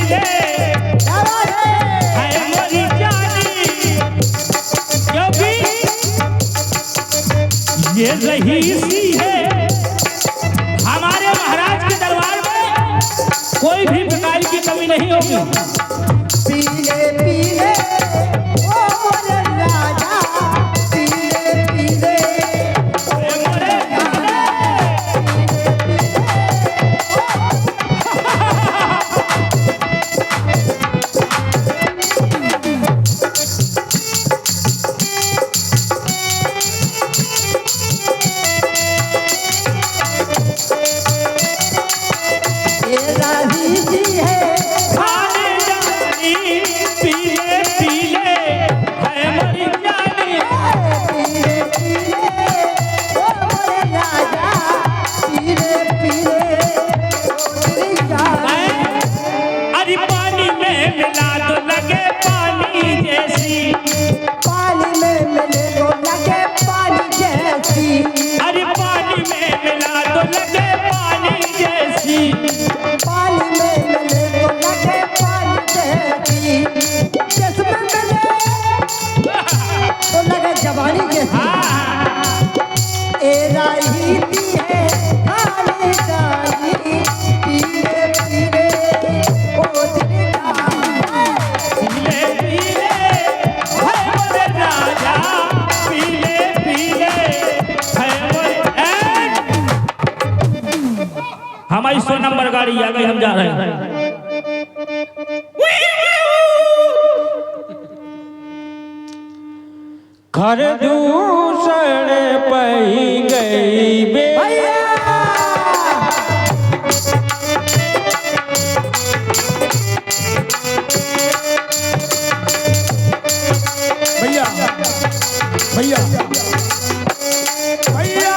पीले है मोरी जानी, क्योंकि ये रहीसी है। हमारे महाराज के दरबार में कोई भी प्रकार की कमी नहीं होगी। पीले पीले ओ मोरे राजा, पीले पीले हमारी 100 नंबर गाड़ी आ गई, हम जा रहे हैं। घर दूसरे पई गई बे भैया भैया भैया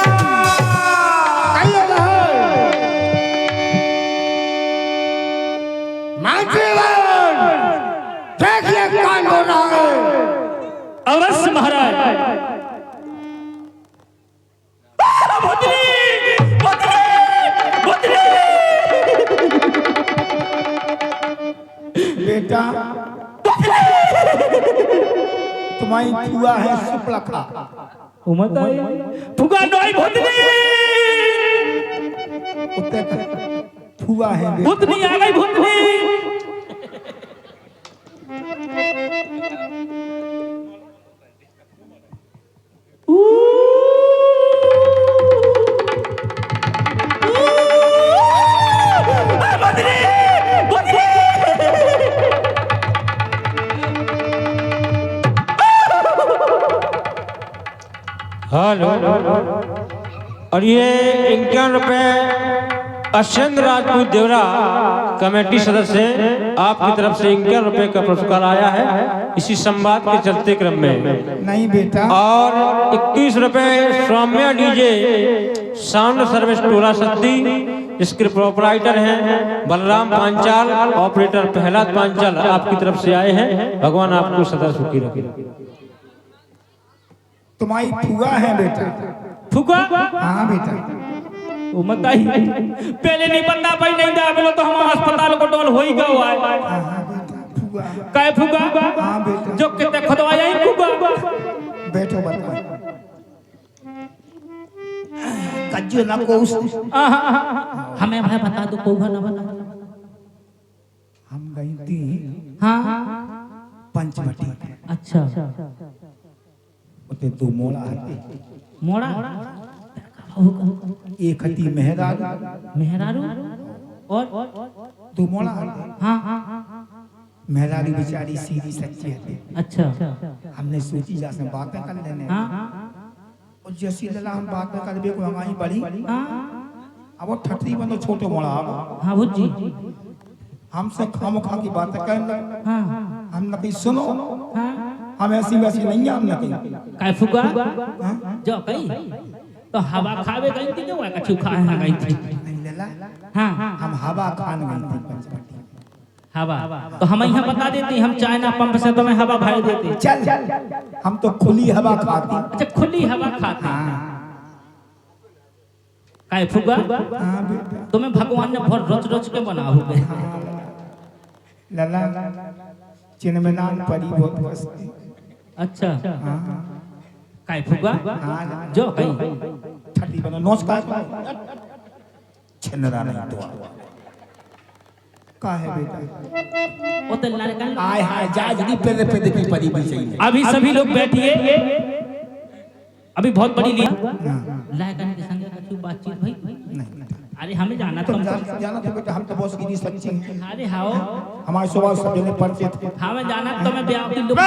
अवश्य महाराज। बेटा तुम्हारी फुआ है सुपलखा, फुगा नोई भूतनी, फुआ है भूतनी आ गई, भूतनी। हेलो, और ये 51 रुपए अश्विन राजपूत देवरा कमेटी सदस्य आपकी तरफ से 51 रुपए का पुरस्कार आया है इसी संवाद के चलते क्रम में। नहीं बेटा। और 21 रुपए सौम्या डीजे साउंड सर्विस टोला सत्ती, इसके प्रोपराइटर हैं बलराम पांचाल, ऑपरेटर प्रहलाद पांचाल आपकी तरफ से आए हैं। भगवान आपको सदा सुखी रखे। तुम्हारी फुआ है बेटा। फुगा? हाँ बेटा। वो मत आई, पहले नहीं बंदा भाई नहीं दा बोलो तो हम अस्पताल को डोल हो ही गया हुआ है। हाँ बेटा फुआ। काय फुगा? हाँ बेटा। जो कितने खुदवाया ही फुगा। बैठो बैठो। कज्जो ना को उस। हमें भाई बता दो कोगा ना बता। हम गई थी। हाँ। पंचवटी। अच्छा। उते दो मोड़ा हती। मोड़ा? एक हती मेहरारू। मेहरारू? और? दो मोड़ा हती। हाँ। मेहरारू बेचारी सीधी सच्ची हती। अच्छा। हमने सोची जैसे बातें कर लेने। हाँ। और जैसी लला हम बातें कर बे को हमारी बड़ी। हाँ। अब वो ठटरी बनो छोटे मोड़ा अब। हाँ वो जी। हमसे खामोखा की बातें करने। हाँ। हम न भी सुनो। हाँ। हम ऐसी वैसी नहीं हम न कहीं। काय फुगा? जो कहीं तो हवा खावे गई थी, जो कछु खाए गई थी। नहीं लला। हाँ। हम हवा खान गई थी पंचवटी। हवा तो हम यहाँ बता देते, हम चाइना पंप से तुम्हें हवा भर देते। चल हम तो खुली हवा खाते। अच्छा खुली हवा खाते। काय फुगा? हाँ बेटा। तुम्हें भगवान ने बहुत रच रच के बना हो गए। लला चिन्ह में नाम परी बहुत बसती। अच्छा हाँ काय फुगा हाँ जो कहीं ठंडी बना नमस्कार छिन्नरा नहीं तो का है बेटा वो तो लड़का आय हाय जाजनी पे की परी भी चाहिए। अभी सभी लोग बैठिए अभी बहुत बड़ी ली हाँ, लायकान के संग कछु बातचीत भाई नहीं अरे हमें जाना तुम तो जाना तो बेटा हम तो बॉस की सच्ची हैं। अरे हाओ हमारे सुबह सब जने पढ़ते थे। हमें जाना तो मैं ब्याह की लोग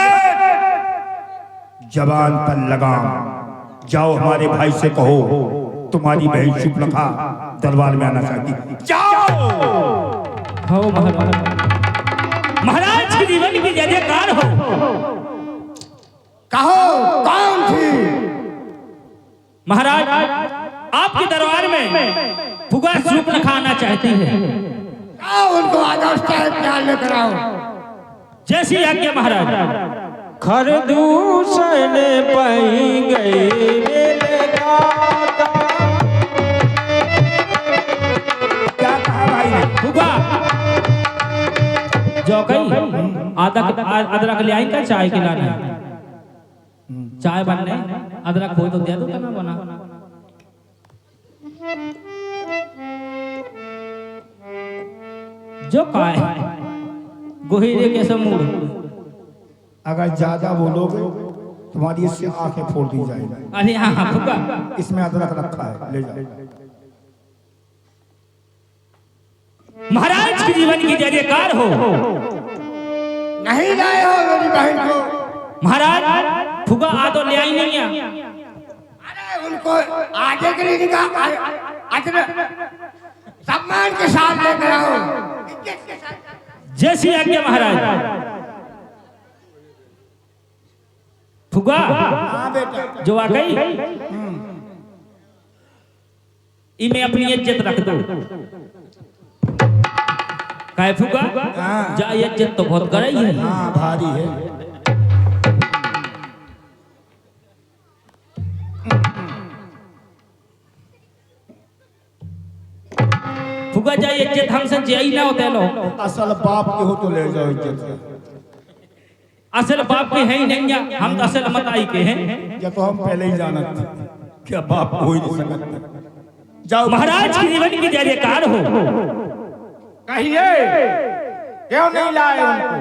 जवान पर लगाम जाओ हमारे भाई से कहो तुम्हारी बहन शुक्लखा दरबार में आना चाहती। जाओ हो महाराज के जीवन की जय जयकार हो। कहो कौन थी? महाराज आपके दरबार में फुगा सूप खाना चाहती है। उनको आदर्श क्या लेकर आओ। जैसी आज्ञा महाराज। खरदूषण पई गई मेरे गाता। क्या कहा भाई ने? फुगा जो कहीं अदरक ले आई का चाय खिलाना है। चाय बनने अदरक हो तो दे दो ना बना। जो काय गोहिरे के समूह अगर ज्यादा बोलोगे तुम्हारी इससे आंखें फोड़ दी जाएगी। अरे हाँ फुगा इसमें अदरक रखा है ले जाओ। महाराज के जीवन की जय जयकार हो। नहीं लाए हो मेरी बहन को। महाराज फुगा आ तो ले आई नहीं है। अरे उनको आगे के लिए निकाल सम्मान के साथ लेकर आओ। जैसी आज्ञा महाराज। फुगा हाँ बेटा जो आ गई इन्हें अपनी इज्जत रख दो। काय फुगा जा इज्जत तो बहुत गई है। हाँ भारी है। फुगा जा इज्जत हमसे जई ना होते लो। असल बाप के हो तो ले जाओ इज्जत। असल बाप के हैं ही नहीं है। हम तो असल मताई के हैं। या तो हम पहले ही जानते थे क्या बाप हो ही नहीं सकता। जाओ महाराज की जीवन की जय जयकार हो। कहिए क्यों नहीं लाए उनको?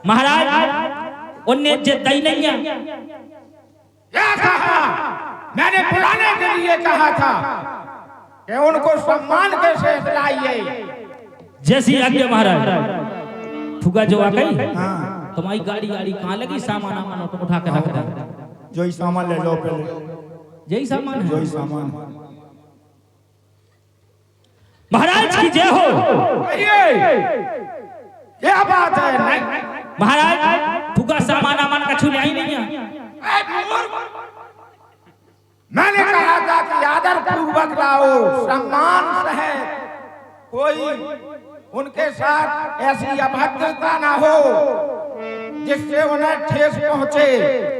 महाराज उन्हें इज्जत दी नहीं है। क्या कहा? मैंने बुलाने के लिए कहा था कि उनको सम्मान के साथ लाइए। जैसी आज्ञा महाराज। फुगा जो आ गई हाँ तुम्हारी गाड़ी कहाँ लगी? सामान आमान उठा के रख रहा। जो ही सामान ले लो पहले। यही सामान जो है ही सामान महाराज की जय हो। क्या बात है? नहीं महाराज फुगा सामान आमान का छुले ही नहीं है। मैंने कहा था कि आदर पूर्वक लाओ सम्मान से कोई उनके साथ ऐसी अभद्रता ना हो जिससे उन्हें ठेस पहुंचे।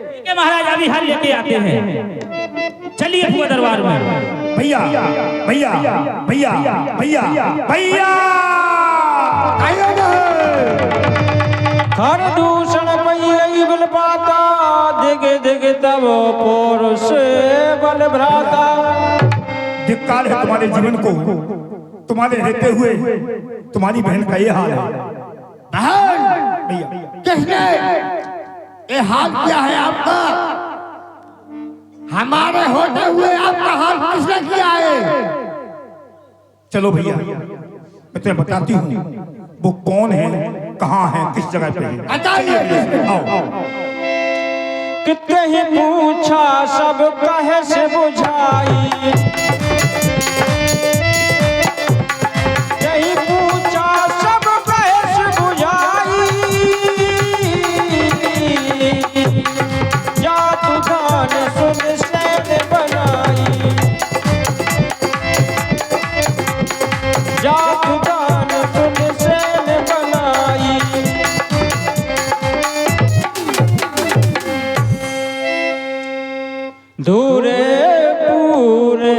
ठीक है महाराज अभी हल लेके आते हैं। चलिए फुगा दरबार में। भैया भैया भैया भैया भैया खरदूषण पई गई बिलपाता। दिगे दिगे तब पोर से बल भ्राता। धिक्कार है तुम्हारे जीवन को। तुम्हारे रहते हुए तुम्हारी बहन का ये हाल है। बहन भैया किसने ये हाल किया है आपका? हमारे होते हुए आपका हाल किसने किया है? चलो भैया मैं तुम्हें बताती हूँ वो कौन है, कहाँ है, किस जगह पे है। बताइए। आओ कितने ही पूछा सब कहे से बुझाई। यही पूछा सब कहे से बुझाई। जात दान सुन सैन बनाई। जात दान सुन सैन बनाई। दूरे पूरे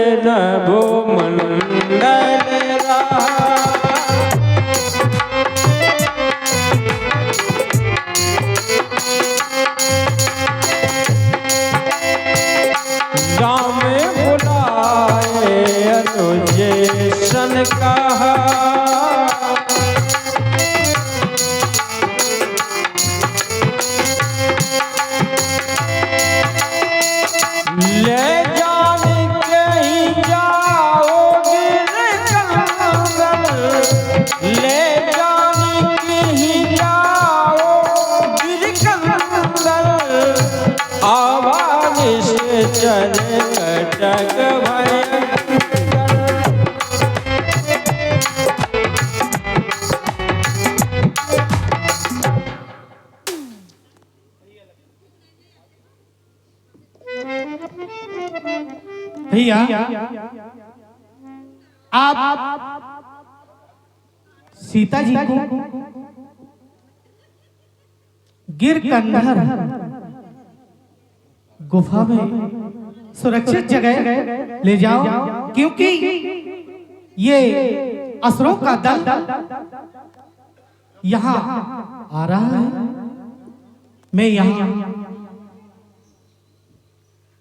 भैया आप सीता जी को गिर कंधर गुफा में सुरक्षित जगह ले जाओ, क्योंकि ये असुरों का दल यहाँ आ रहा है। मैं यहाँ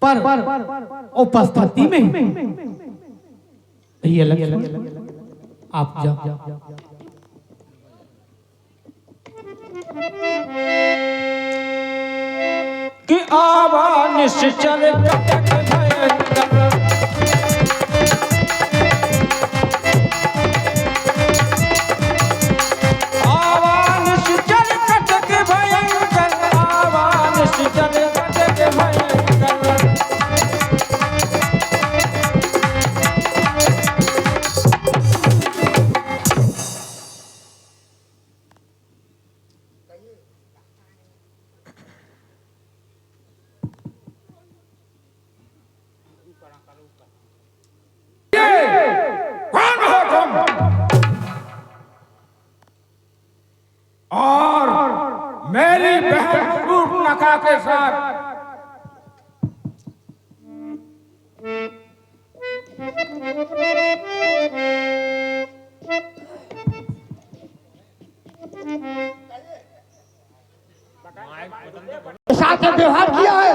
पर उपस्थिति में भैया आप जाओ। कि आवा निश्चल कटक भयंकर, आवा निश्चल कटक भयंकर, आवा निश्चल कटक भयंकर। कौन हो तुम? और मेरी बहन शूर्पणखा के साथ साथ व्यवहार किया है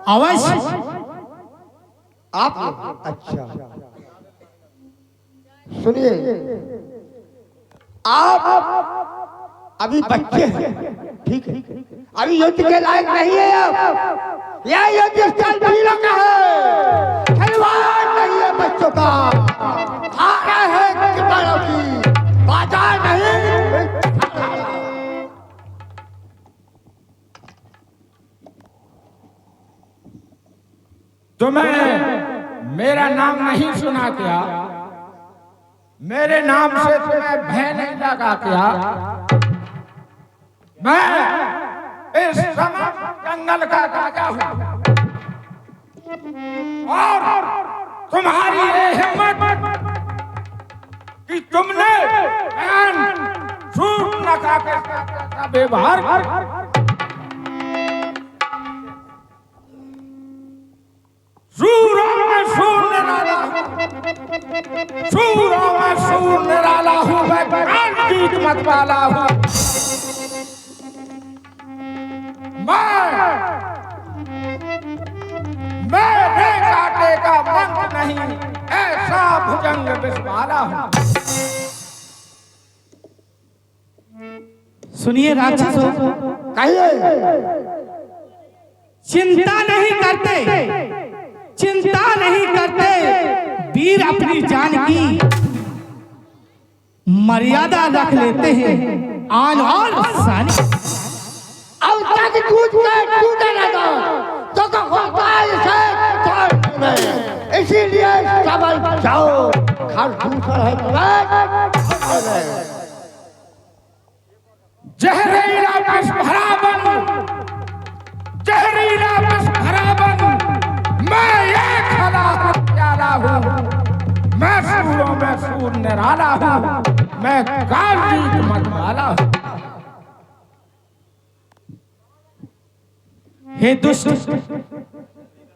अवश्य। आप? अच्छा सुनिए, आप अभी बच्चे हैं, ठीक है, अभी युद्ध के लायक नहीं है। आप यह युद्ध स्थल वीरों का है, खिलवाड़ नहीं है बच्चों का। हारा है किसानों की, बाजार नहीं। तुम्हें मेरा नाम नहीं सुना क्या? मेरे नाम से तुम्हें भय नहीं लगा क्या? मैं इस समय जंगल का राजा हूं, और तुम्हारी ये हिम्मत कि तुमने शूर्पणखा के साथ व्यवहार शूरों में शूर निराला हूं, शूरों में शूर निराला हूं, मैं प्राण जीत मत वाला हूं। मेरे कांटे का मंत्र नहीं, ऐसा भुजंग विषवाला हूं। सुनिए राक्षसों, कहिए। चिंता नहीं करते, चिंता नहीं करते, वीर अपनी जान की मर्यादा रख लेते हैं। आन और शान अब तक दूध का टूटा रहता तो होता है, इसीलिए सबल जाओ। खर दूसर है तुम्हें जहरीला विष भरा बन, जहरीला विष भरा बन, मैं एक हलाक प्याला हूँ, मैं सूरों में सूर निराला हूँ, मैं काल जीत मत वाला हूँ। हे दुष्ट,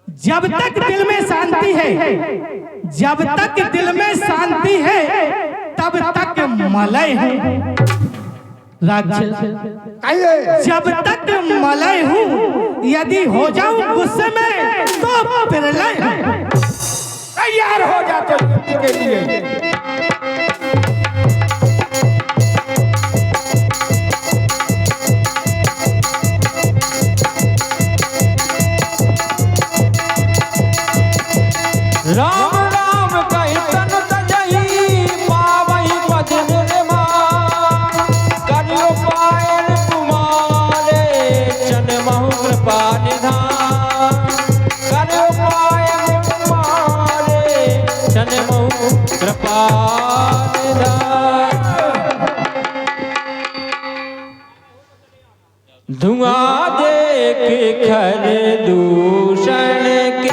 जब तक दिल में शांति है, जब तक दिल में शांति है, तब तक मलय है। राक्षस, जब तक मलय हूँ, यदि हो जाऊं गुस्से में तो प्रलय है। तैयार हो जाते युद्ध के लिए। राम राम कहि तन तजहि, पावहि पद निर्माण। करियो पायल तुम्हारे, जन्महु कृपा निधान। करियो पायल तुम्हारे, जन्महु कृपा निधान। धुआं देख खर दूषण के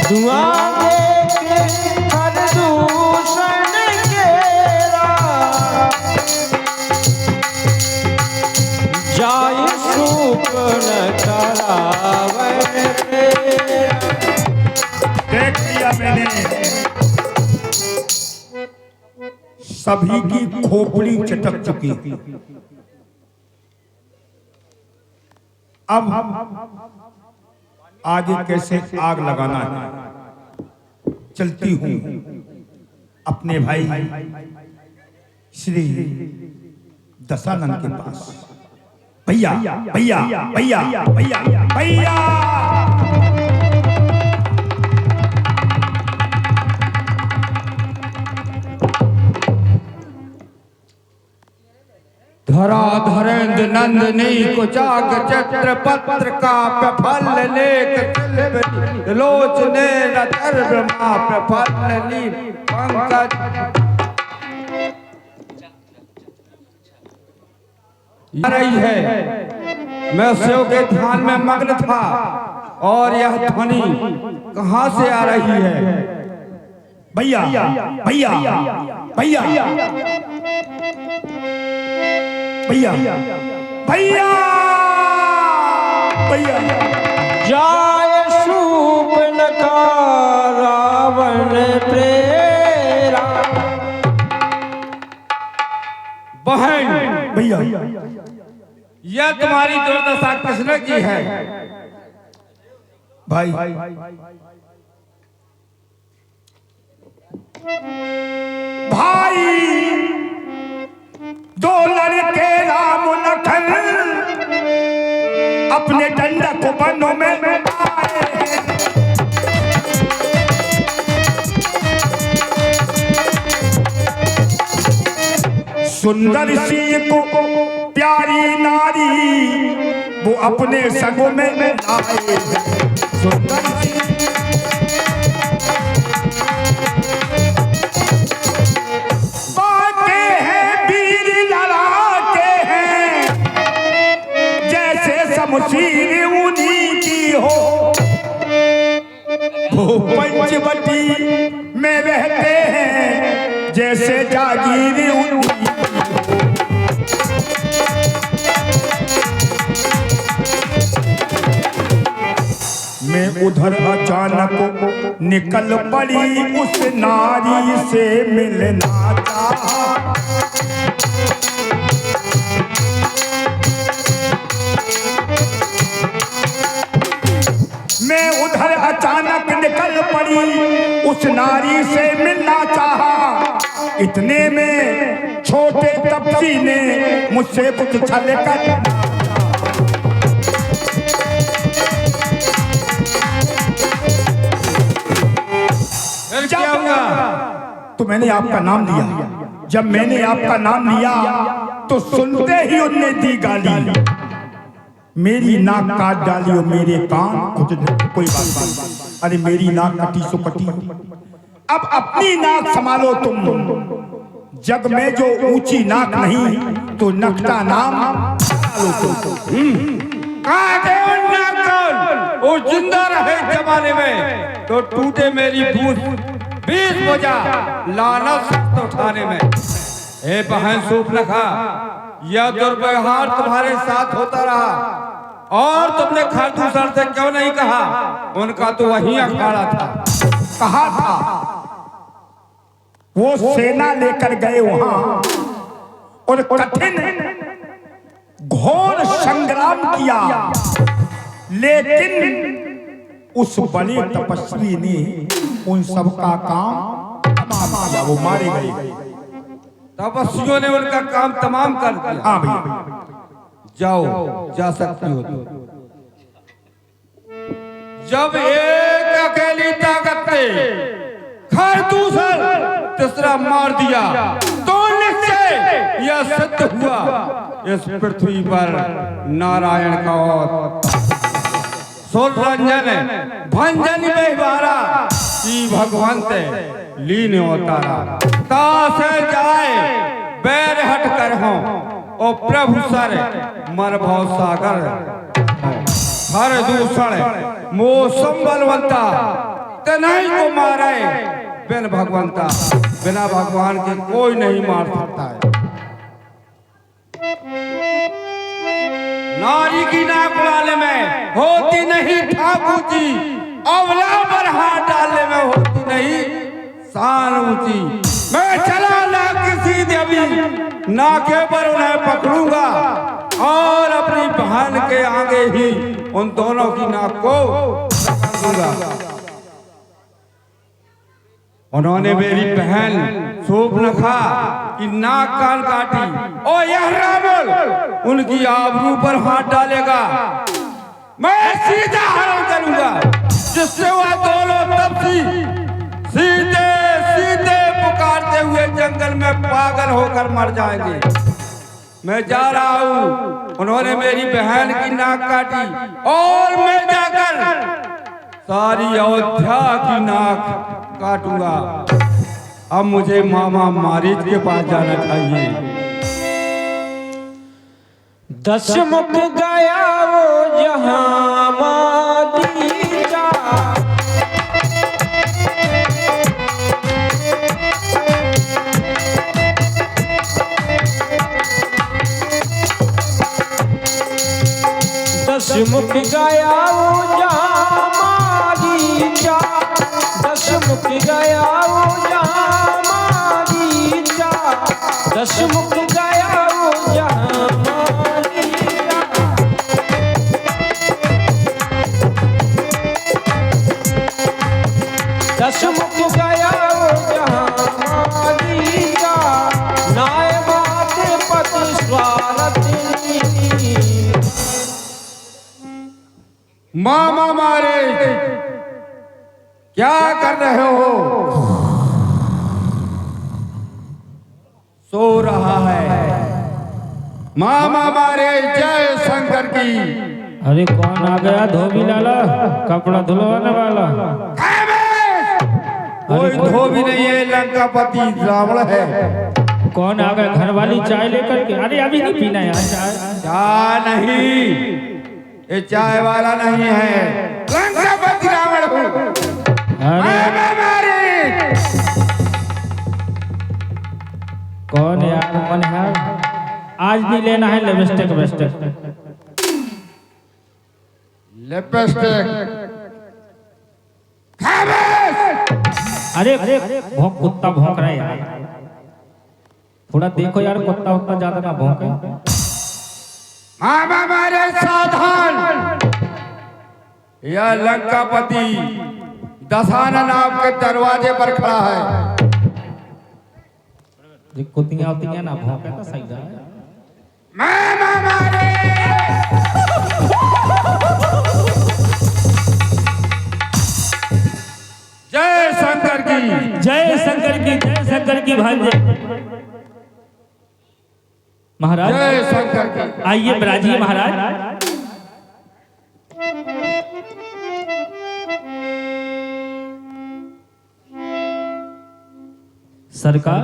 दुआ देके हर दूषण केरा जाय सूप न करावे देख लिया मैंने सभी की खोपड़ी चटक चुकी। अब आगे कैसे आग लगाना है। चलती हूं अपने भाई श्री दशानंद के पास। भैया भैया भैया भैया भैया धरा धरेंद्र नंदनी को जाग चत्र पत्र का प्रफल लेख लोचने रतर ब्रह्मा प्रफल पंकज। रही है मैं शिव के ध्यान में मग्न था और यह ध्वनि कहां से आ रही है। भैया भैया भैया भैया भैया भैया जाय सूप न रावण प्रेरा। बहन भैया यह तुम्हारी दुर्दशा किसने की है। भाई भाई दो लड़के राम लखन अपने दंडक को बनों में आए। सुंदर सी को प्यारी नारी वो अपने संगों में आए। सुंदर सी बाके हैं वीर लड़ाके हैं जैसे शमशीर उन्हीं की हो। वो पंचवटी में रहते हैं जैसे जागीर उनकी। मैं उधर अचानक निकल पड़ी उस नारी से मिलना चाहा। मैं उधर अचानक निकल पड़ी उस नारी से मिलना चाहा। इतने में छोटे तपसी ने मुझसे कुछ छल कर क्या हुआ। तो मैंने आपका नाम लिया। जब मैंने आपका नाम लिया तो सुनते ही उनने दी गाली। मेरी नाक काट डाली और मेरे कान कुछ कोई बात नहीं। अरे मेरी नाक कटी सो कटी। अब अपनी नाक संभालो तुम। जग में जो ऊंची नाक नहीं तो नकटा नाम वो जिंदा रहे जमाने में तो टूटे मेरी पूछ 20 बोझा लाना सख्त उठाने में। हे बहन सूप लखा यह दुर्व्यवहार तुम्हारे साथ होता रहा और तुमने खाटूसर से क्यों नहीं कहा। उनका तो वही अखाड़ा था। कहा था वो सेना लेकर गए वहां और कठिन घोर संग्राम किया। लेकिन उस बड़े तपस्वी ने उन सब का काम तमाम किया। वो मारे गए। तपस्वियों ने उनका काम तमाम कर दिया। हाँ भैया जाओ जा सकती हो। जब एक अकेली ताकत ने खाटूसर तीसरा मार दिया तो निश्चय यह सिद्ध हुआ इस पृथ्वी पर नारायण का और रंजन भंजन व्यवहारा की भगवंत लीन अवतारा। तासे जाए बैर हट कर हो और प्रभु सर मर भव सागर हर दूषण मोसम बलवंता नहीं को मारे बिन भगवंता, बिना भगवान के कोई नहीं मार सकता है। नारी की नाक वाले में होती नहीं ठाकुर जी, अवला पर हाथ डालने में होती नहीं शान ऊंची। मैं चला ना किसी देवी नाके पर उन्हें पकड़ूंगा और अपनी बहन के आगे ही उन दोनों की नाक को पकड़ूंगा। उन्होंने मेरी बहन शूर्पणखा की नाक कान काटी और यह रावण उनकी आबरू पर हाथ डालेगा। मैं सीधा हरण करूंगा जिससे वह दोनों तपसी सीधे सीधे पुकारते हुए जंगल में पागल होकर मर जाएंगे। मैं जा रहा हूँ, उन्होंने मेरी बहन की नाक काटी और मैं जाकर सारी अयोध्या की नाक काटूंगा। अब मुझे मामा मारीच के पास जाना चाहिए। दशमुख गया वो जहां मारीचा, दशमुख गया वो जहां मारीचा, दशमुख गया वो जहां मारीचा, दशमुख गया वो जहां मारीचा। दशमुख गया वो जहां मारीचा, नाय माते पति स्वारथी। मामा मारे क्या कर रहे हो? सो रहा है। मामा मारे जय शंकर की। अरे कौन आ गया? धोबी लाला, कपड़ा धुलवाने वाला। कोई धोबी नहीं है, लंकापति रावण है। कौन आ गया? घर वाली चाय लेकर के। अरे अभी नहीं पीना यार चाय। चाय नहीं, ये चाय वाला नहीं है, लंकापति रावण हूँ। अरे कौन यार? मन है आज भी लेना है लिपस्टिक वेस्टिक। लिपस्टिक अरे भौंक, कुत्ता भौंक रहा है यार। थोड़ा देखो यार, कुत्ता उत्ता ज्यादा ना भौंके। मामा मारे सावधान, यह लंकापति दशानन आपके दरवाजे पर खड़ा है। कुत्तियां उतियां ना भौंके तो सही है। मामा मारे जय शंकर की, जय शंकर की, जय शंकर की भांजे। महाराज जय शंकर की। आइए बिराजिए महाराज। सरकार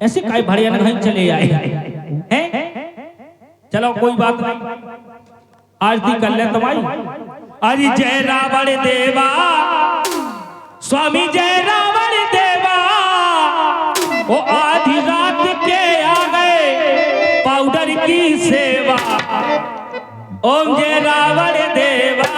ऐसे काय भाड़िया नहीं चले आए हैं? चलो कोई बात नहीं, आरती कर ले तुम्हारी। अरे जय रावण देवा, स्वामी जय रावण देवा, वो आधी रात के आ गए पाउडर की सेवा। ओम जय रावण देवा।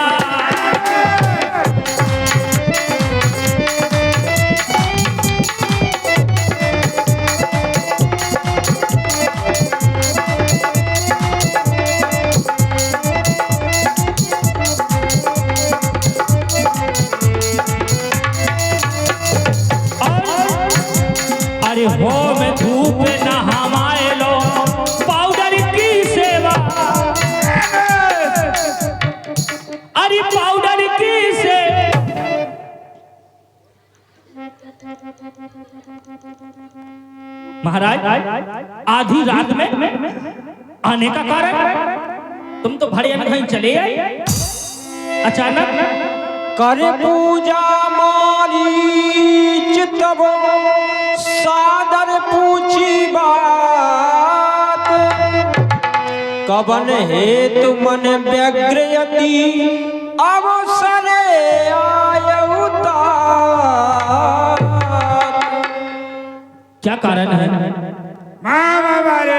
अरे हो में धूप नहाए लो पाउडर की सेवा। अरे पाउडर की से महाराज आधी रात में आने का कारण? तुम तो भाड़िया कहीं चले आए अचानक। कर पूजा मारी चितव सादर पूछी बात। कवन हेतु मन व्यग्रयति अवसरे आयु क्या कारण है? हमारे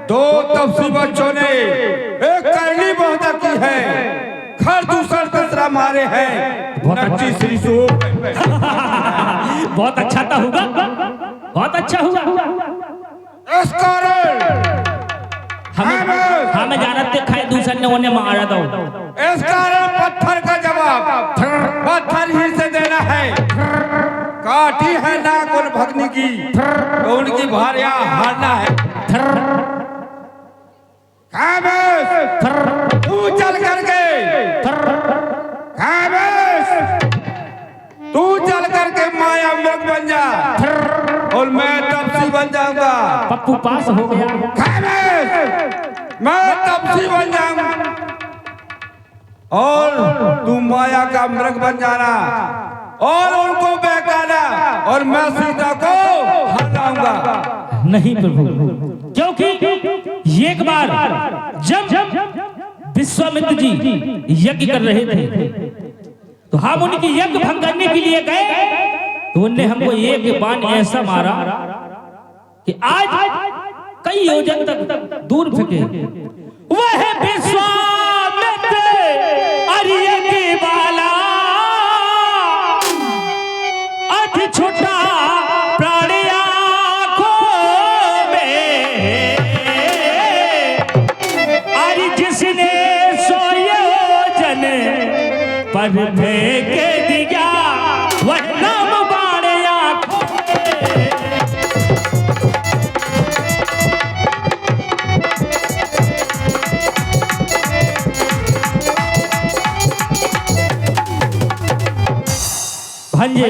दो तपसी बच्चों ने एक करनी बहुत की है, घर दूसरा तीसरा मारे हैं, नच्ची श्री सूप। बहुत अच्छा था होगा, बहुत अच्छा हुआ। इस कारण हमें जानते खाए दूसरे ने उन्हें मारा दो। इस कारण पत्थर का जवाब पत्थर ही से देना है। काटी है नाक उन भगनी की तो उनकी भारिया हारना है। तू चल करके तू चल करके माया मृग बन जा और मैं तपसी बन जाऊंगा। पप्पू पास हो गया। मैं तपसी बन जाऊंगा और तू माया का मृग बन जाना और उनको बहकाना और मैं सीता को हराऊंगा। नहीं प्रभु, क्योंकि एक बार जब विश्वामित्र जी यज्ञ कर रहे थे तो हम उनकी यज्ञ भंग करने के लिए गए तो उनने हमको एक बाण ऐसा मारा कि आज कई योजन तक दूर फेंके। वह विश्वामित्र अर्य के बाला अति छोटा प्राण आँखों में, अरे जिसने 100 योजन पर फेंक दिया वह नाम बाण आँखों में। भंजे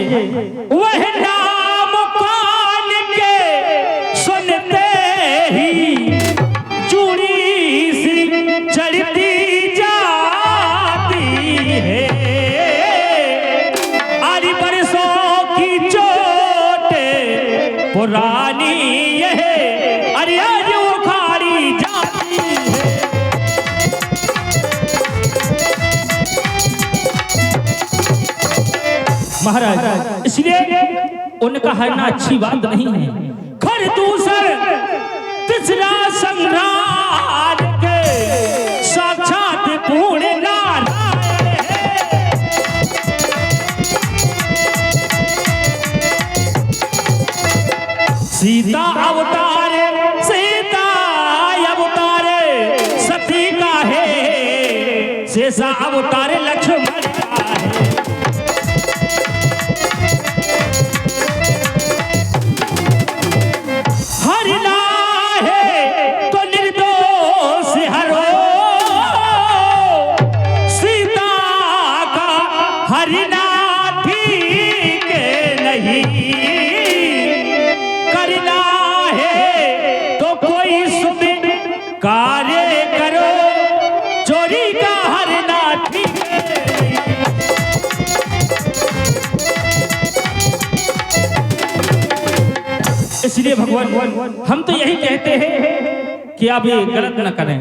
वह नाम कान के सुनते ही चूड़ी सी चढ़ती जाती है। अरे बरसों की चोट पुरानी यह अरे आज उखाड़ी जाती है। महाराज इसलिए उनका हरना अच्छी बात नहीं है। घर दूसर तीसरा संग्राम के साक्षात पूर्ण नारायण है। सीता अवतार सती का है, शेषा अवतार लक्ष्मण का है। हरना है तो निर्दोष हरो, सीता का हरना ठीक नहीं। करना है तो कोई शुभ कार्य करो, चोरी का हरना ठीक है। इसलिए भगवान हम तो यही कहते हैं कि आप ये गलत न करें।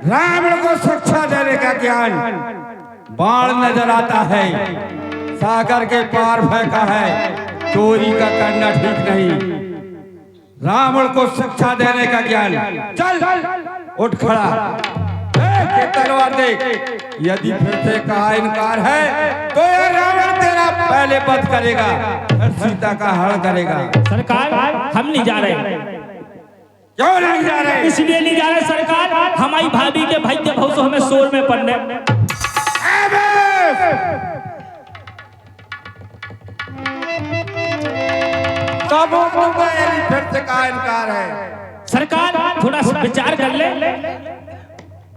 रावण को शिक्षा देने का ज्ञान बाण नजर आता है, सागर के पार फेंका है, चोरी का करना ठीक नहीं। रावण को शिक्षा देने का ज्ञान, चल उठ खड़ा, ये तलवार देख। यदि फिर से कहा इनकार है तो ये रावण तेरा पहले वध करेगा, फिर सीता का हरण करेगा। सरकार हम नहीं जा रहे। क्यों नहीं जा रहे? इसलिए नहीं जा रहे सरकार, हमारी भाभी के भाई के भाव हमें शोर में पड़ने। तब फिर से कहा इनकार है। सरकार थोड़ा सा विचार कर ले।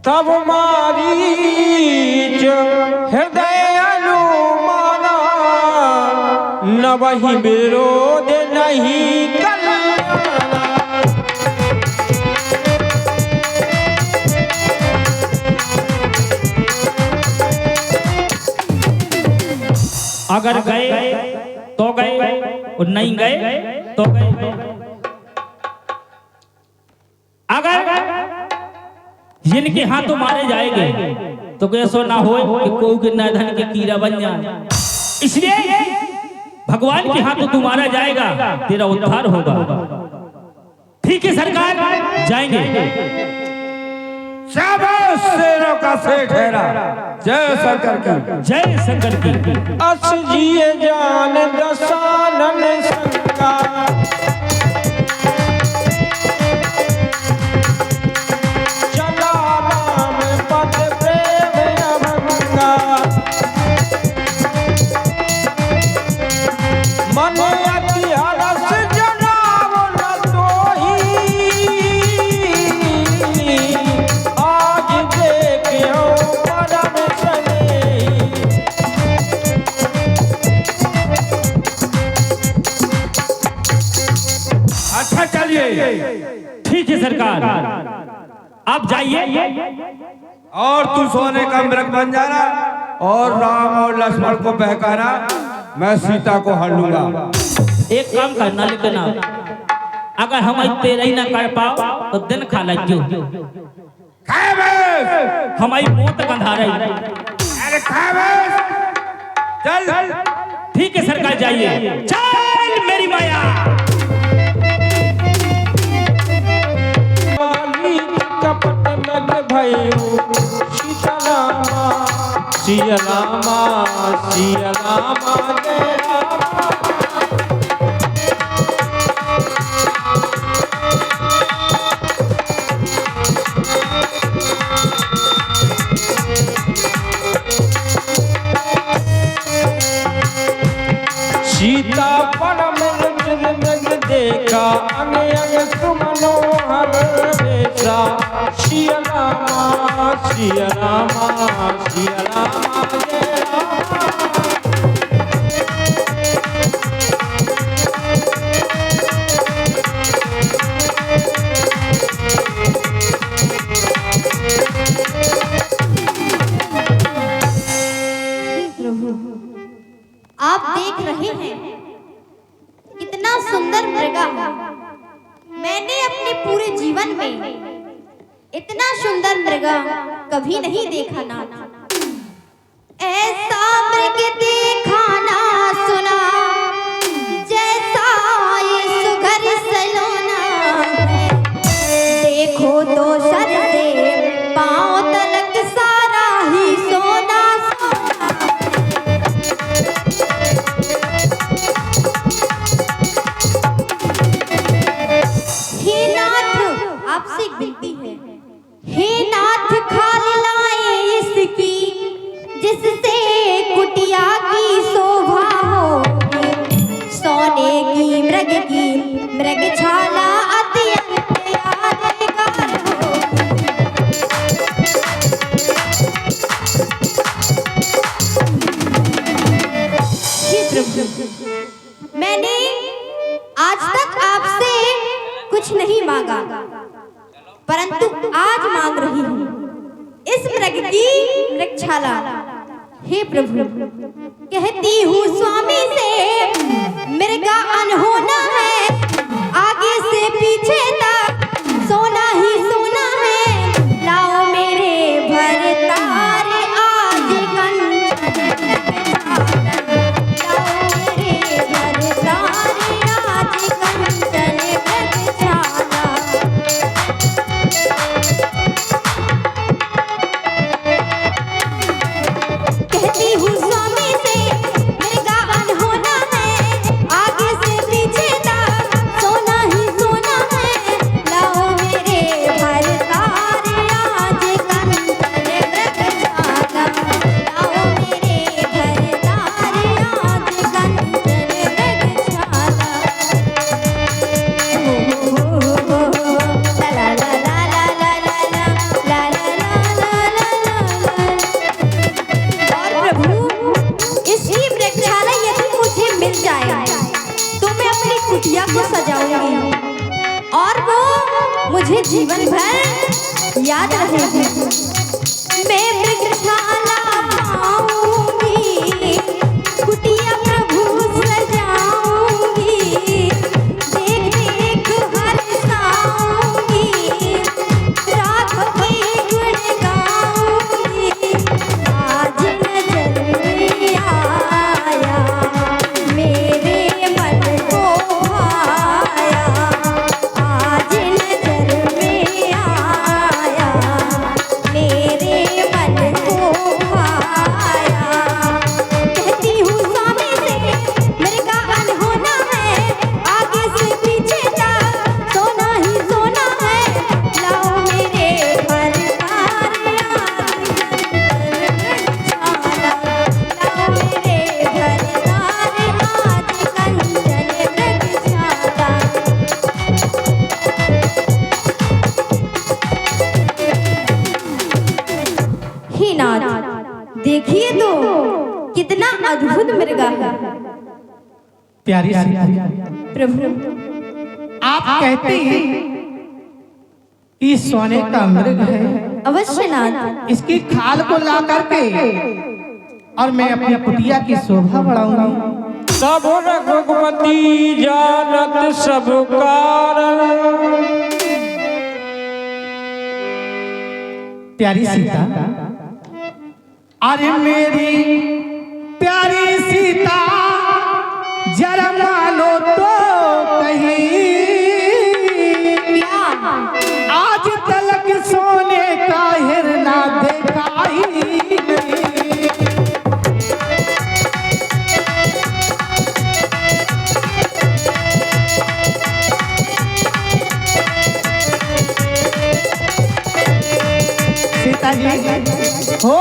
तब मारीच हृदय अनुमाना, न वही विरोध नहीं कल्याणा। अगर गए तो गए और नहीं गए तो गए। अगर जिनके हाथों मारे जाएंगे तो कैसो ना हो कि कोई के नाधन के कीड़ा बन जाए। इसलिए भगवान के हाथों तू मारा जाएगा, तेरा उद्धार होगा। ठीक है सरकार, जाएंगे। शाबाश शेरों का सेठ हेरा। जय शंकर की, जय शंकर की। अस जिए जान दसानन संगा, चला नाम पद प्रेम अभंगा, मन अति हरस जनाव न तोही, आज देखियो परम सनेही। अच्छा चलिए। ठीक है सरकार, आप जाइए। और तू सोने का मृग बन जाना और राम और लक्ष्मण को बहकाना, मैं सीता को हर लूंगा। एक काम करना, लेकिन अगर हम तेरा ही ना कर पाओ तो दिन खा लज्जो, हमारी मौत गंधा रही। अरे चल। ठीक है सरकार, जाइए। चल मेरी माया। कपट मग भयो सीतारामा, सिया रामा सिया रामा जय रामा। सीता परम निर्मल देखा, अंग अंग सुमनोहर वेशा, सिया रामा सिया रामा सिया रामा जय रामा। आप देख रहे हैं कितना सुंदर मृगा। मैंने अपने पूरे जीवन में इतना सुंदर मृगा कभी नहीं देखा ना। ऐसा मृग देखा ना सुना, जैसा ये सुघर सलोना है। देखो तो सर से पांव तलक सारा ही सोना सोना। हे नाथ, आपसे एक विनती है। हे नाथ, खाल लाए इसकी, जिससे कुटिया की शोभा होगी। सोने की मृग छाला अत्यंत यादगार होगी। हे प्रभु, मैंने आज तक आपसे कुछ नहीं मांगा, परंतु आज मांग रही हूँ इस मृग की मृगछाला। हे प्रभु, कहती हूँ स्वामी से मृगा अनहोना है, आगे से पीछे तक सोना ही सोना है। लाओ मेरे भरतार आज कंचन मृगछाला, लाओ मेरे भरतार आज कंचन मृगछाला। कहती हूँ स्वामी से मृगा अनहोना है, आगे से पीछे तक सोना ही सोना है। लाओ मेरे भरतार आज कंचन मृगछाला, लाओ मेरे भरतार आज कंचन मृगछाला। ला ला ला ला ला ला ला ला ला ला ला। और प्रभु, इसी मृगछाला यदि मुझे मिल जाए तो मैं अपनी कुटिया को सजाऊंगी और वो मुझे जीवन भर याद रहेगी। मैं मृगछाला पाऊंगी, कुटिया प्रभु सजाऊंगी। देख देख हरसाऊंगी, रात के गुण गाऊंगी। आज नजर में आया मेरे कितना अद्भुत मृगा है। प्यारी सीता, प्रभु आप कहते हैं कि सोने का मृग है, अवश्य नाथ। इसकी खाल को ला करके और मैं अपनी कुटिया की शोभा बढ़ाऊंगा। सब रघुपति जानत सब कारण। प्यारी सीता, अरे मेरी प्यारी सीता जरा मानो तो कहीं, आज तलक सोने का हिरना देखा ही नहीं। सीता जी हो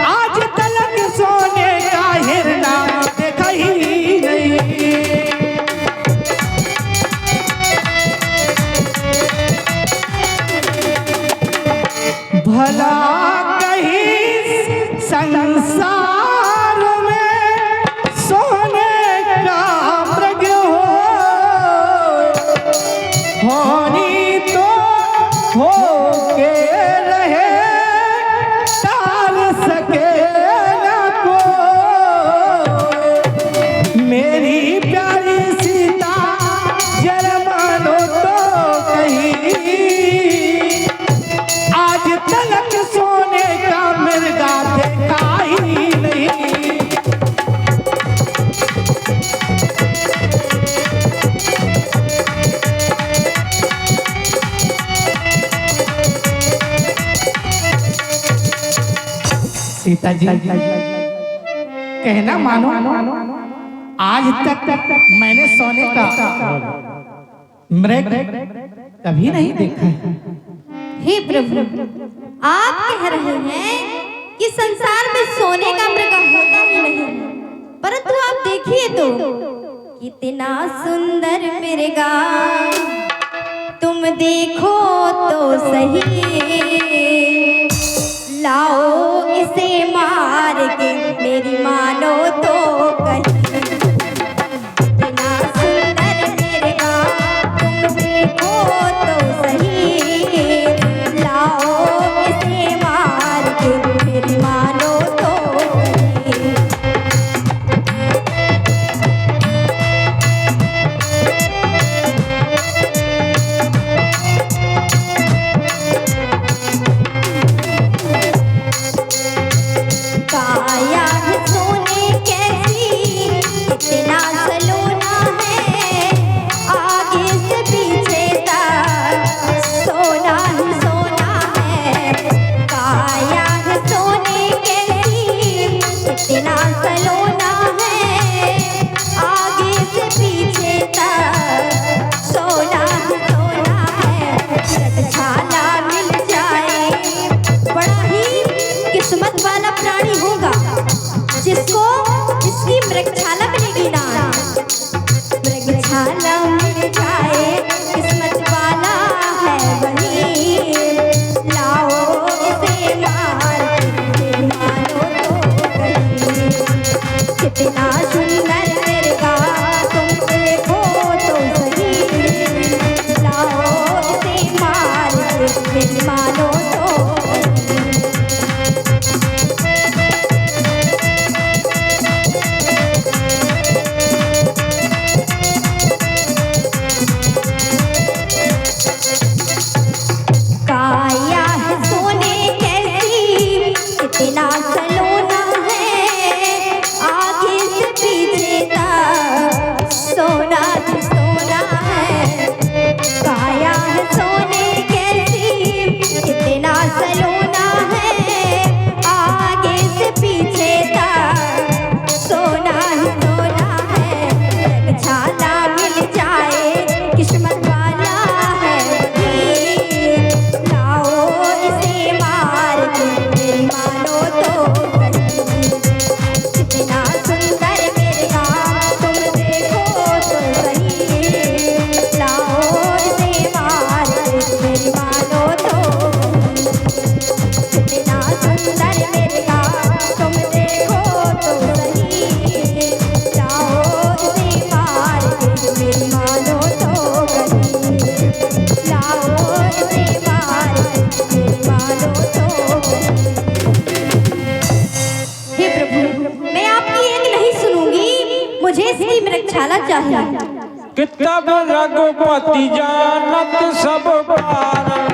आज तलक सोने का हिरना देखा ही नहीं। भला कहीं संसार में सोने का मृग होनी तो हो के रहे, टाल सके न कोई। मेरी प्यारी सीता जरा मानो तो कहीं, आज तलक सोने का मृगा देखा ही नहीं। सीता जी कहना मानो, आज तक मैंने सोने का मृग कभी नहीं देखा है। हे प्रभु, आप कह रहे हैं कि संसार में सोने का मृग होता ही नहीं, परंतु आप देखिए तो कितना सुंदर मृगा। तुम देखो तो सही, लाओ इसे मार के मेरी मानो तो कहीं। कितना सुंदर मृगा, तुम देखो तो सही, लाओ इसे मार के मेरी मानो तो कहीं। काया है सोने कैसी, कितना सलोना है, आगे से पीछे तक सोना ही सोना है। काया है सोने कैसी, कितना सलोना है, आगे से पीछे तक सोना ही सोना है। छाला मिल जाए, बड़ा ही किस्मत वाला प्राणी होगा जिसको इसकी मृगछाला मिलेगी ना। मृगछाला मिल जाए, किस्मत वाला है वही, लाओ इसे मार के मानो तो कहीं। कितना सुंदर मृगा, तुम देखो तो सही, लाओ इसे मार के मानो तो कहीं। काया है सोने कैसी, कितना सलोना है, आगे से पीछे तक सोना ही सोना है। काया है सोने कैसी, कि तब रघुपति जानत सब कारण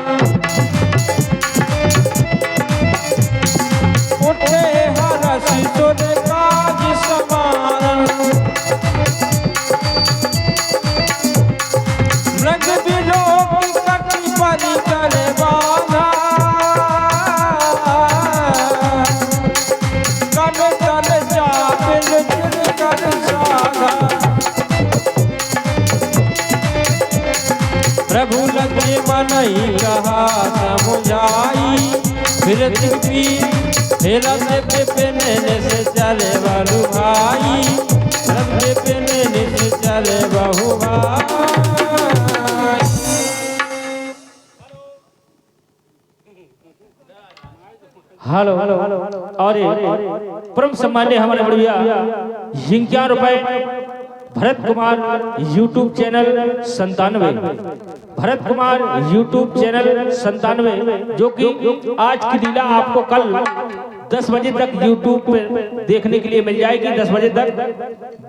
उठे हरष सुर काज समारन मृग बिलोक कटि परि कर बाधा कर तल चापिल चिर कर साधा प्रभु लगे मनई कहा समुझाई फिर तिपी हेरत पिपने से चले बहु भाई रब पिपने से चले बहु भाई। हेलो और परम सम्मान्य हमारे बढ़िया 51 रुपए Bharat Kumar YouTube channel 97 Bharat Kumar YouTube channel 97 जो कि आज की लीला आपको कल 10 बजे तक यूट्यूब पे देखने के लिए मिल जाएगी। 10 बजे तक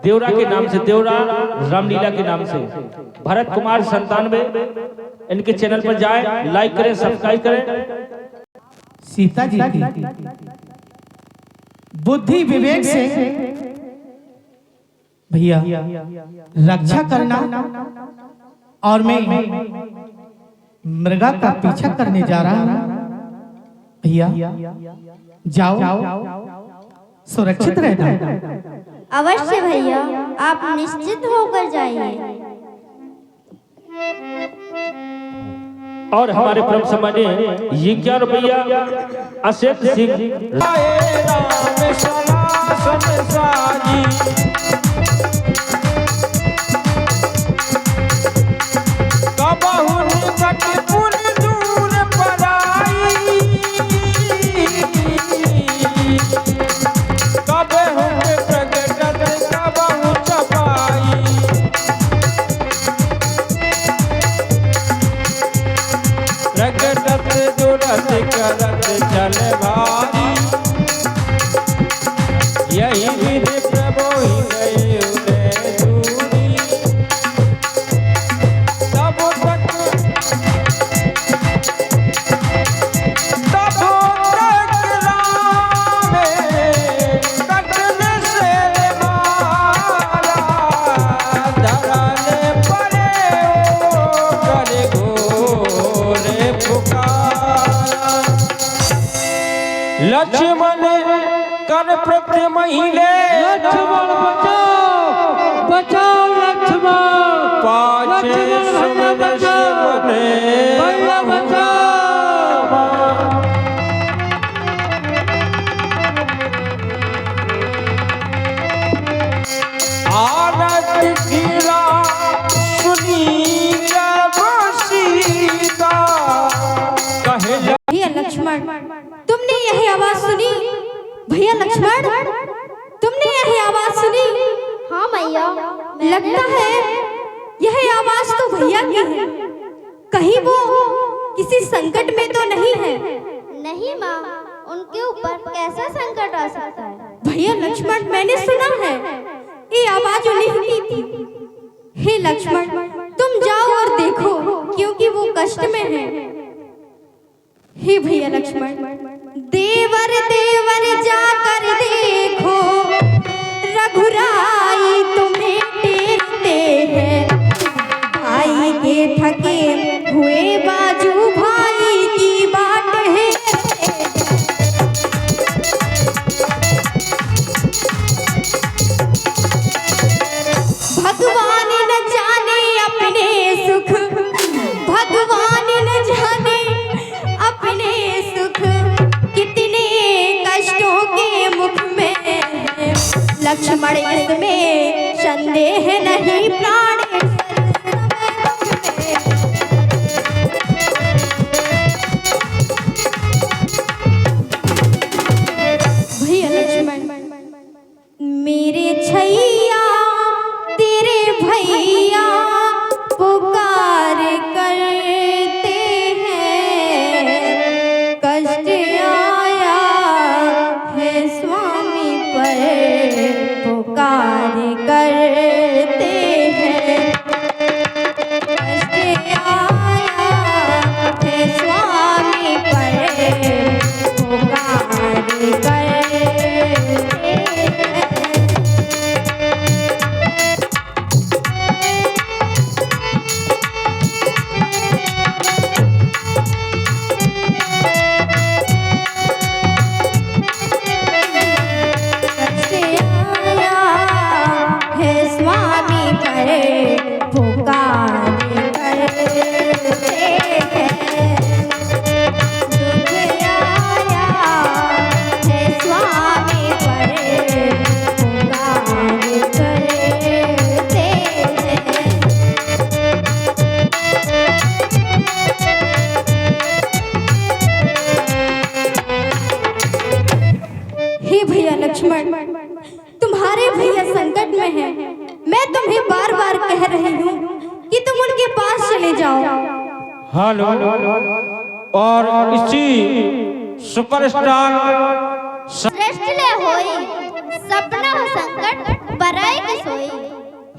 देवरा के नाम से, देवरा रामलीला के नाम से भरत कुमार 97 इनके चैनल पर जाए, लाइक करें, सब्सक्राइब करें। सीता जी की बुद्धि विवेक से भैया रक्षा करना और मैं मृगा का पीछा करने जा रहा हूं। भैया जाओ, सुरक्षित रहना। अवश्य भैया, आप निश्चित होकर जाइए। और हमारे परम सम्मान्य 51 रुपया अशेष सिंह राम सनातन साजी कबहु निकट पुर दूर पराई कबहु प्रगटत कबहु छपाई प्रगटत दुरत करत चल भारी यही विधि प्रभु ही गए उदय दूरी तब तक रामे कटने से मारा धराने पड़े ओ करे घोरे पुकारा लक्ष्मण कर प्रति महिले लक्ष्मण बचाओ बचाओ लक्ष्मण पाछे सुमन शिवने बचाओ आनंद गिरा सुनी जब सीता कहे भैया लक्ष्मण, तुमने यही आवाज सुनी? भैया लक्ष्मण, तुमने यही आवाज सुनी? हाँ मैया, लगता है यह आवाज तो भैया की है। कहीं वो किसी संकट में तो नहीं है? नहीं माँ, उनके ऊपर कैसा संकट आ सकता है? भैया लक्ष्मण, मैंने सुना है ये आवाज उन्हीं की थी। हे लक्ष्मण, तुम जाओ और देखो, क्योंकि वो कष्ट में है। हे भैया लक्ष्मण, देवर देवर जाकर देखो, रघुराई तुम्हें टेरते हैं। भाई के थके हुए बाजू भाई की बाट है। भगवान न जाने अपने सुख, भगवान न जाने अपने सुख, कितने कष्टों के मुख में है। लक्ष्मण इसमें संदेह नहीं, प्राण भैया लक्ष्मण, मेरे छैया तेरे भैया पुकार करते हैं। कष्ट आया है स्वामी पर पुकार करते हैं। हेलो और इसी सुपरस्टार श्रेष्ठ ले होई सपना हो संकट बराई के सोई।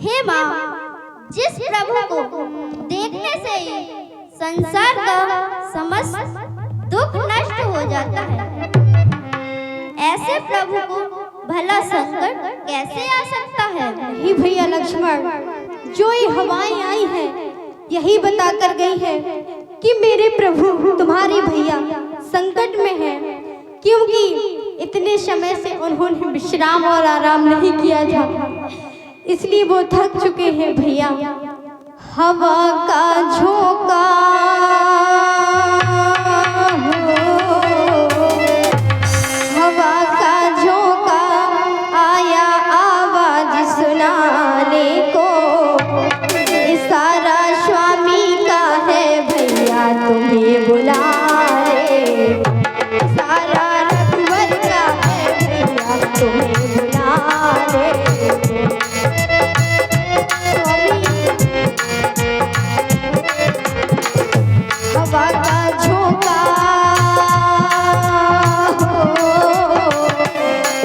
हे माँ, जिस प्रभु को देखने से ही संसार का समस्त दुख नष्ट हो जाता है, ऐसे प्रभु को भला संकट कैसे आ सकता है? ही भैया लक्ष्मण, जो ये हवाएं आई हैं यही बता कर गई है कि मेरे प्रभु तुम्हारे भैया संकट में हैं, क्योंकि इतने समय से उन्होंने विश्राम और आराम नहीं किया था, इसलिए वो थक चुके हैं भैया। हवा का झोंका हवा का झोंका आया आवाज सुनाने को, इशारा स्वामी का है भैया तुम्हें बुला रे, इशारा रघुवर का है भैया तुम्हें बुला रे। हवा का झोंका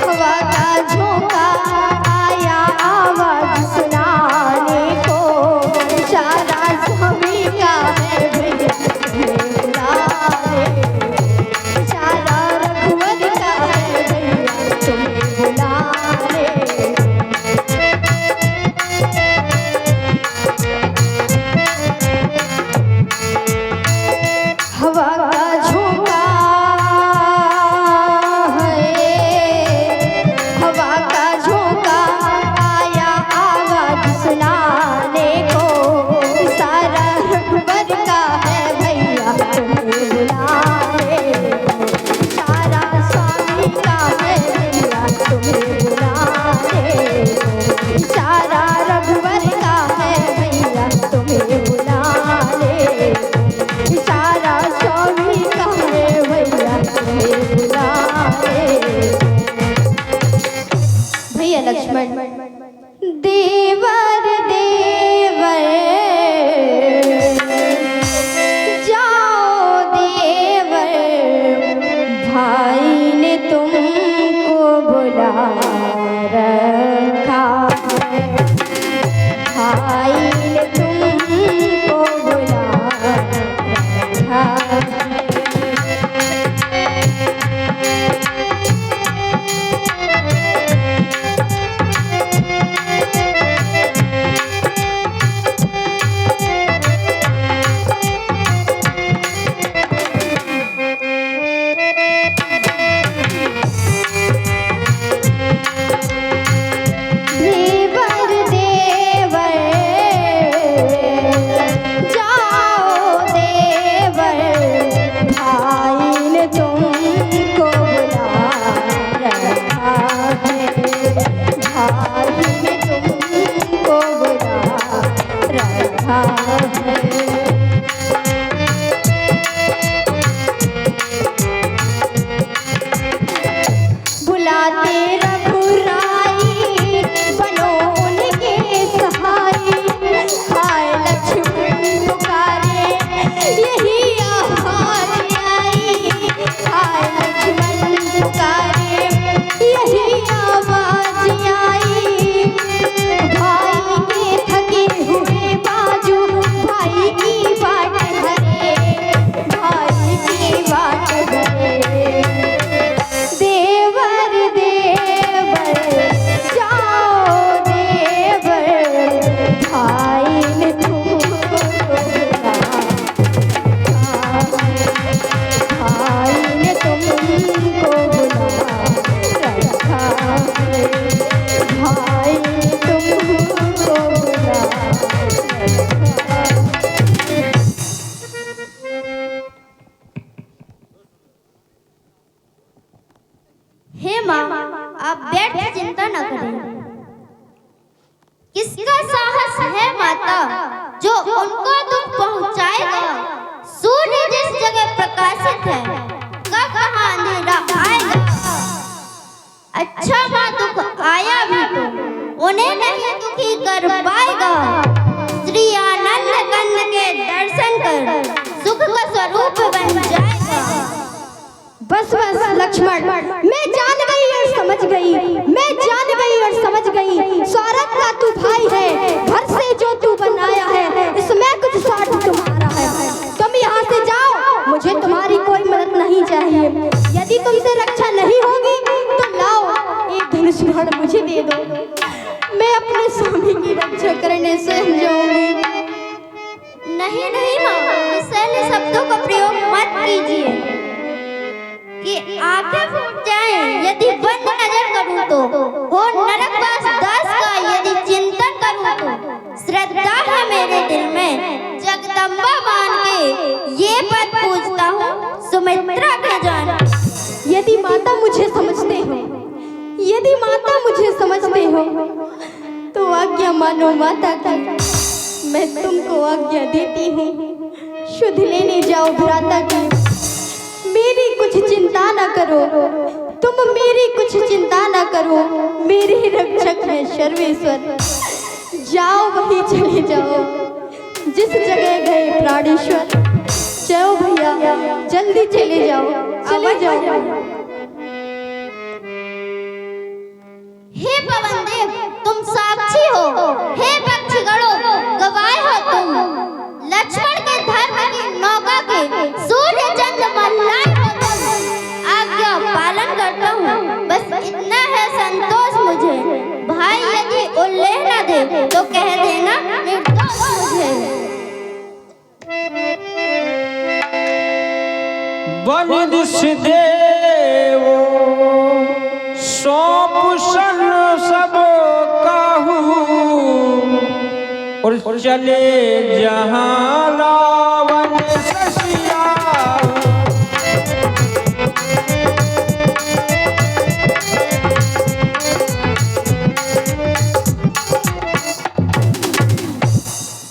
हवा का झोंका आया आवाज सुनाने को, इशारा स्वामी का है भैया तुम्हें बुला रे, इशारा रघुवर का है भैया तुम्हें बुला रे। हवा का झोंका हवा का झोंका आया आवाज सुनाने को, इशारा रघुवर का है भैया तुम्हें बुला रे, इशारा स्वामी का है भैया तुम्हें बुला रे, इशारा रघुवर का है भैया तुम्हें बुला रे, इशारा स्वामी का है भैया तुम्हें बुला रे। भैया लक्ष्मण, देवर देवर जाओ देवर, भाई ने तुमको बुला रखा है, भाई ने तुमको बुला रखा है। देवर देवर जाओ देवर, भाई ने तुमको बुला रखा है, भाई ने तुमको बुला रखा है। बुलाते रघुराई बनो उनके सहाय, हाय लक्ष्मण पुकारे यही आवाज आई, हाय लक्ष्मण पुकारे यही आवाज आई। भाई के थके हुए बाजू भाई की बाट हरे, भाई की बाट हरे। देवर देवर जाओ देवर, भाई ने तुमको बुला रखा है, भाई ने तुमको बुला रखा है, भाई तुमको बुला रखा है। हे माँ, आप बैठ के चिंता न करें। किसका साहस है माता जो उनको दुख पहुंचाएगा? सूर्य जिस जगह प्रकाशित है, कहाँ अंधेरा आएगा? अच्छा माँ, दुख आया भी तो उन्हें नहीं दुखी कर पाएगा। श्री आनंद कंद के दर्शन कर चाहिए। यदि तुमसे रक्षा नहीं होगी तो लाओ एक धनुष बाण मुझे दे दो, मैं अपने स्वामी की रक्षा करने स्वयं जाऊंगी। नहीं नहीं माँ, इस सैन्य शब्दों का प्रयोग मत कीजिए कि आंखें फूट जाएं। यदि बंद नजर करूं तो हो नरकवास दास का यदि चिंतन करूं तो श्रद्धा है मेरे दिल में, जगदम्बा मान के ये पद पूजता हूँ सुमित्रा के जान। यदि माता मुझे समझते हो, यदि माता मुझे समझते हो तो आज्ञा मानो माता की, मैं तुमको आज्ञा देती हूँ। शुद्ध लेने जाओ भ्राता की, मेरी कुछ चिंता न करो, तुम मेरी कुछ चिंता न करो, मेरे रक्षक है सर्वेश्वर। जाओ वहीं चले जाओ जिस जगह गए प्राणेश्वर। जाओ भैया, जल्दी चले जाओ, चले जाओ। हे पवन देव तुम साक्षी हो, हे पक्षीगणों गवाह हो तुम, लक्ष्मण के धर्म की नौका के सूर्य चंद्र मल्लाय हो तुम। आज्ञा पालन करता हूँ, बस इतना है संतोष मुझे। भाई यदि उल्लेख न दे तो कह देना निर्दोष मुझे। बलिदिश देवो सौंप सन सब काहू, और चले जहां रावण ससियाहू।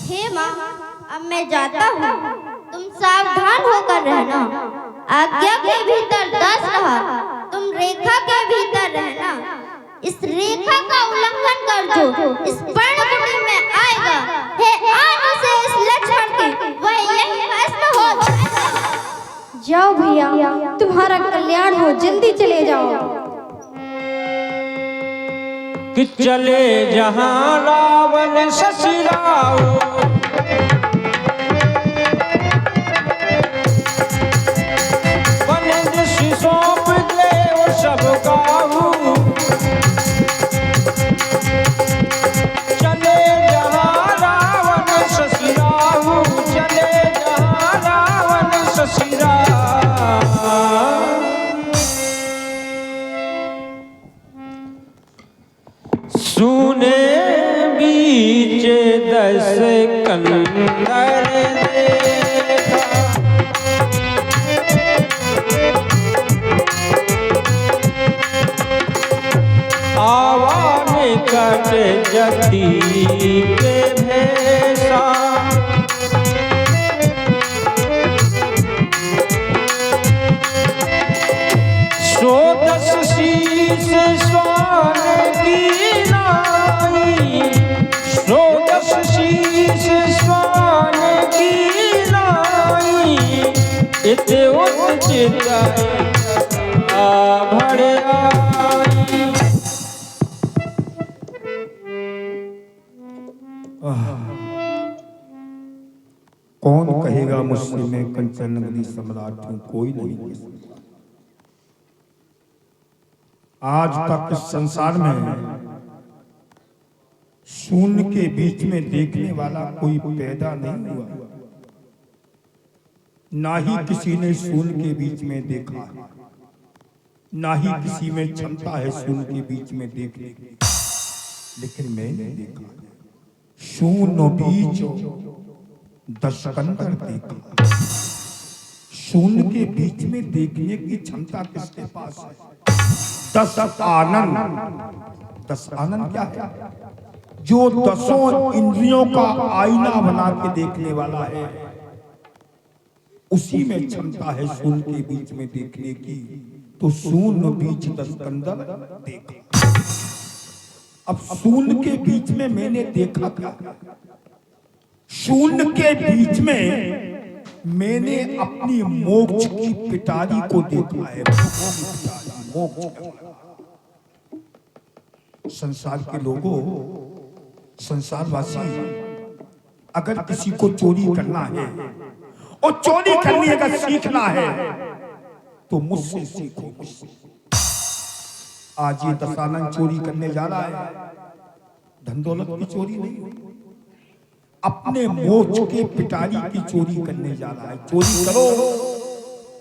हे माँ, अब मैं जाता हूँ, तुम सावधान होकर रहना। आज्ञा के भीतर 10 रहा, तुम रेखा के भीतर रहना। इस रेखा का उल्लंघन कर जो इस पर्णकुटी में आएगा, हे आनु से इस लक्ष्मण की वह यही भस्म हो जाएगा। जाओ भैया, तुम्हारा कल्याण हो, जल्दी चले जाओ। कि चले जहां रावण ससुराओ, बलिदिश सौंप दे वो सब काहू। चले जहां रावण ससुराओ, चले जहां रावण ससुराओ। सुने बीच 10 कंदर देखा, आवा निकट जति के भेसा। सो 10 शीश स्वान की नाई, सो 10 शीश स्वान की नाई। इते उचित भर आई। कौन कहेगा मुझसे मैं कंचन नगरी सम्राट हूं? कोई नहीं कह सकता। आज तक इस संसार में शून्य के बीच में देखने वाला कोई पैदा नहीं हुआ, ना ही किसी ने शून्य के बीच में देखा है, ना ही किसी में क्षमता है शून्य के बीच में देखने की। लेकिन मैंने देखा शून्य बीच 10 कंदर देखा। शून्य के बीच में देखने की क्षमता किसके पास है? 10 आनंद। 10 आनंद क्या है? जो 10 इंद्रियों का आईना बना के देखने वाला है, उसी में क्षमता है शून्य के बीच में देखने की। तो शून्य बीच 10 कंदर देखा। अब शून्य के बीच में मैंने देखा क्या? शून्य के बीच में मैंने अपनी मोक्ष की पिटारी को देखा है। मोक्ष। संसार के लोगों, संसारवासी, अगर किसी को चोरी करना है और चोरी करनी अगर सीखना है तो मुझसे सीखो, मुझसे। आज ये दशानन चोरी करने जा रहा है, धन दौलत की चोरी नहीं, अपने मोक्ष के पिटारी की चोरी करने जा रहा है। चोरी करो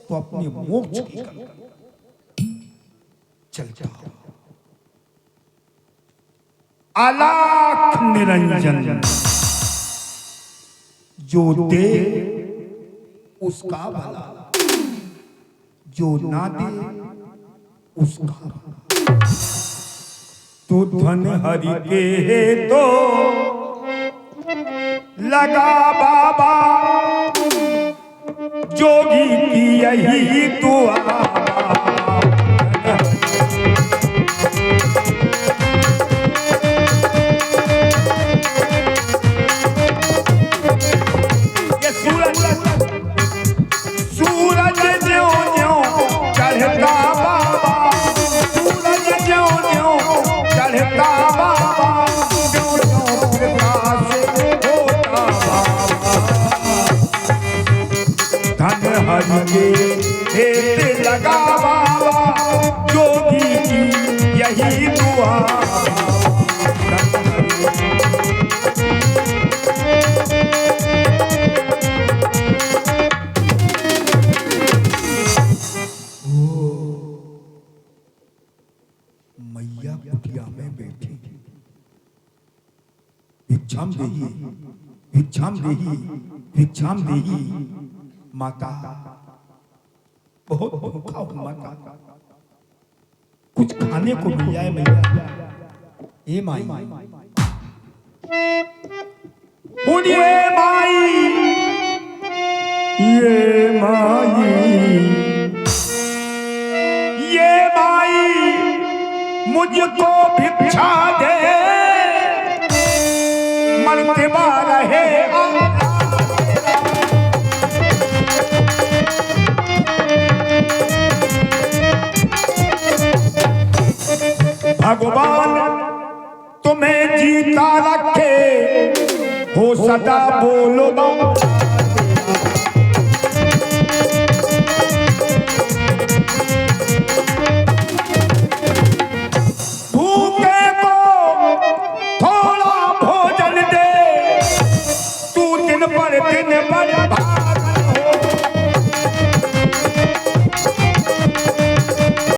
तो अपने मोक्ष की करो। चलता आलाख निरंजन, जो दे उसका भला, जो ना दे उसका भला। तो धन हरि के तो लगा बाबा, जोगी की यही दुआ। लगा बाबा, जोगी की यही दुआ। मैया कुटिया में बैठी, भिक्षाम देही, भिक्षाम देही, भिक्षाम देही। माता बहुत भूखा हूं माता, कुछ खाने को मिल जाए मैया। ये माई, बोलिए माई, ये माई, ये माई मुझको भिक्षा दे, मरतबा रहे भगवान तुम्हें जीता रखे, हो सदा बोलो